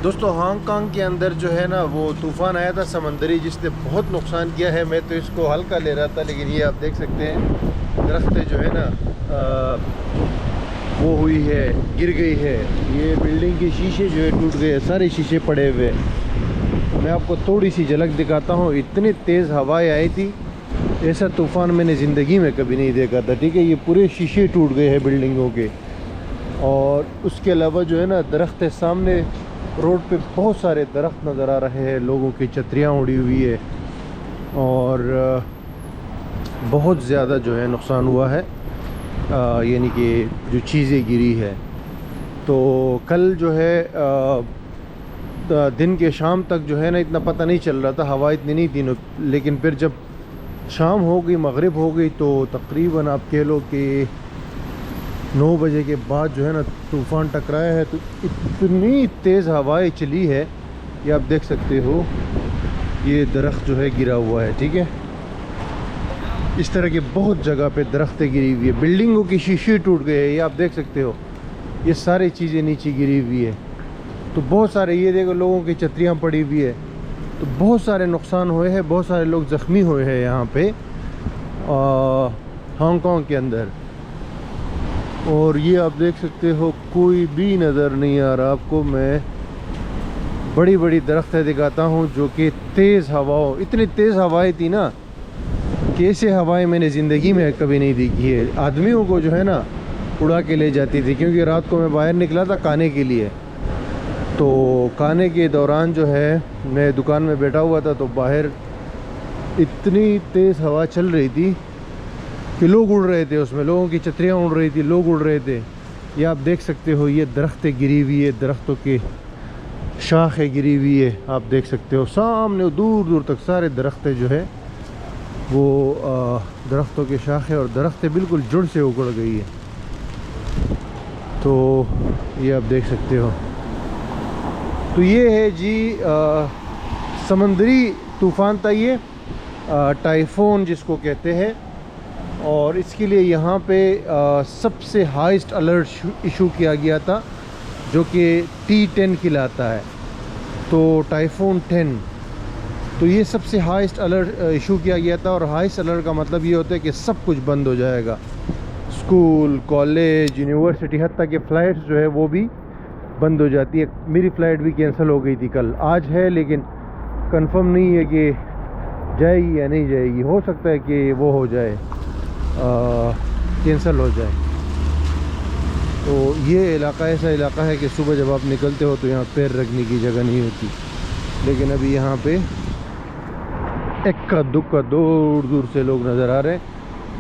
दोस्तों हांगकांग के अंदर जो है ना वो तूफ़ान आया था समंदरी, जिसने बहुत नुकसान किया है। मैं तो इसको हल्का ले रहा था, लेकिन ये आप देख सकते हैं दरख्तें जो है ना वो हुई है, गिर गई है। ये बिल्डिंग के शीशे जो है टूट गए, सारे शीशे पड़े हुए। मैं आपको थोड़ी सी झलक दिखाता हूँ। इतनी तेज़ हवाएं आई थी, ऐसा तूफ़ान मैंने ज़िंदगी में कभी नहीं देखा था। ठीक है, ये पूरे शीशे टूट गए हैं बिल्डिंगों के। और उसके अलावा जो है ना दरख्त है, सामने रोड पे बहुत सारे दरख्त नज़र आ रहे हैं, लोगों की छतरियाँ उड़ी हुई है और बहुत ज़्यादा जो है नुकसान हुआ है, यानी कि जो चीज़ें गिरी है। तो कल जो है दिन के शाम तक जो है ना इतना पता नहीं चल रहा था, हवा इतनी नहीं थी, लेकिन फिर जब शाम हो गई, मगरिब हो गई, तो तकरीबन आप कह लो कि 9 बजे के बाद जो है ना तूफ़ान टकराया है। तो इतनी तेज़ हवाएं चली है, ये आप देख सकते हो। ये दरख्त जो है गिरा हुआ है, ठीक है। इस तरह की बहुत जगह पे दरख्तें गिरी हुई है, बिल्डिंगों की शीशे टूट गए हैं, ये आप देख सकते हो। ये सारी चीज़ें नीचे गिरी हुई है। तो बहुत सारे, ये देखो, लोगों की छतरियाँ पड़ी हुई है। तो बहुत सारे नुकसान हुए हैं, बहुत सारे लोग ज़ख्मी हुए हैं यहाँ पे हांगकांग के अंदर। और ये आप देख सकते हो कोई भी नज़र नहीं आ रहा आपको। मैं बड़ी बड़ी दरख्तें दिखाता हूँ जो कि तेज़ हवाओं, इतनी तेज़ हवाएं थी ना कि ऐसे हवाएं मैंने ज़िंदगी में कभी नहीं देखी है। आदमियों को जो है ना उड़ा के ले जाती थी, क्योंकि रात को मैं बाहर निकला था खाने के लिए। तो खाने के दौरान जो है मैं दुकान में बैठा हुआ था, तो बाहर इतनी तेज़ हवा चल रही थी कि लोग उड़ रहे थे उसमें, लोगों की छतरियाँ उड़ रही थी, लोग उड़ रहे थे। ये आप देख सकते हो, ये दरख्तें गिरी हुई है, दरख्तों के शाखें गिरी हुई है, आप देख सकते हो। सामने दूर दूर तक सारे दरख्तें जो है वो दरख्तों के शाखें और दरख्तें बिल्कुल जड़ से उखड़ गई है। तो ये आप देख सकते हो। तो ये है जी समंदरी तूफ़ान था ये, टाइफून जिसको कहते हैं। और इसके लिए यहाँ पे सबसे हाईएस्ट अलर्ट इशू किया गया था, जो कि T10 कहलाता है। तो टाइफून 10, तो ये सबसे हाईएस्ट अलर्ट इशू किया गया था। और हाईएस्ट अलर्ट का मतलब ये होता है कि सब कुछ बंद हो जाएगा, स्कूल, कॉलेज, यूनिवर्सिटी, हत्ता कि फ़्लाइट्स जो है वो भी बंद हो जाती है। मेरी फ़्लाइट भी कैंसिल हो गई थी कल, आज है लेकिन कंफर्म नहीं है कि जाएगी या नहीं जाएगी। हो सकता है कि वो हो जाए, कैंसिल हो जाए। तो ये इलाका ऐसा इलाका है कि सुबह जब आप निकलते हो तो यहाँ पैर रखने की जगह नहीं होती। लेकिन अभी यहाँ पे इक्का दुक्का दूर दूर से लोग नज़र आ रहे हैं,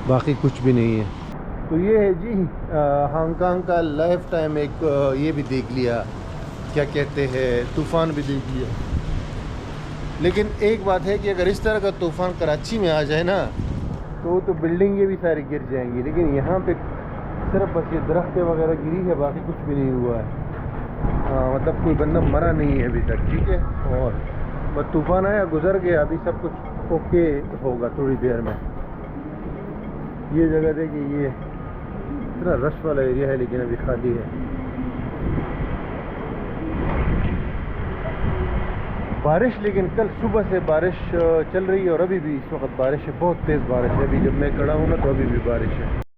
बाकी कुछ भी नहीं है। तो ये है जी हांगकांग का लाइफ टाइम एक ये भी देख लिया, क्या कहते हैं, तूफ़ान भी देख लिया। लेकिन एक बात है कि अगर इस तरह का तूफ़ान कराची में आ जाए ना तो बिल्डिंगें भी सारी गिर जाएंगी। लेकिन यहाँ पे सिर्फ बस ये दरख्तें वगैरह गिरी है, बाकी कुछ भी नहीं हुआ है। मतलब कोई बंदा मरा नहीं है अभी तक, ठीक है। और बस तूफ़ान आया, गुजर गया, अभी सब कुछ ओके होगा थोड़ी देर में। ये जगह देखिए, ये इतना रश वाला एरिया है लेकिन अभी खाली है। बारिश, लेकिन कल सुबह से बारिश चल रही है और अभी भी इस वक्त बारिश है, बहुत तेज़ बारिश है। अभी जब मैं खड़ा हूँ ना तो अभी भी बारिश है।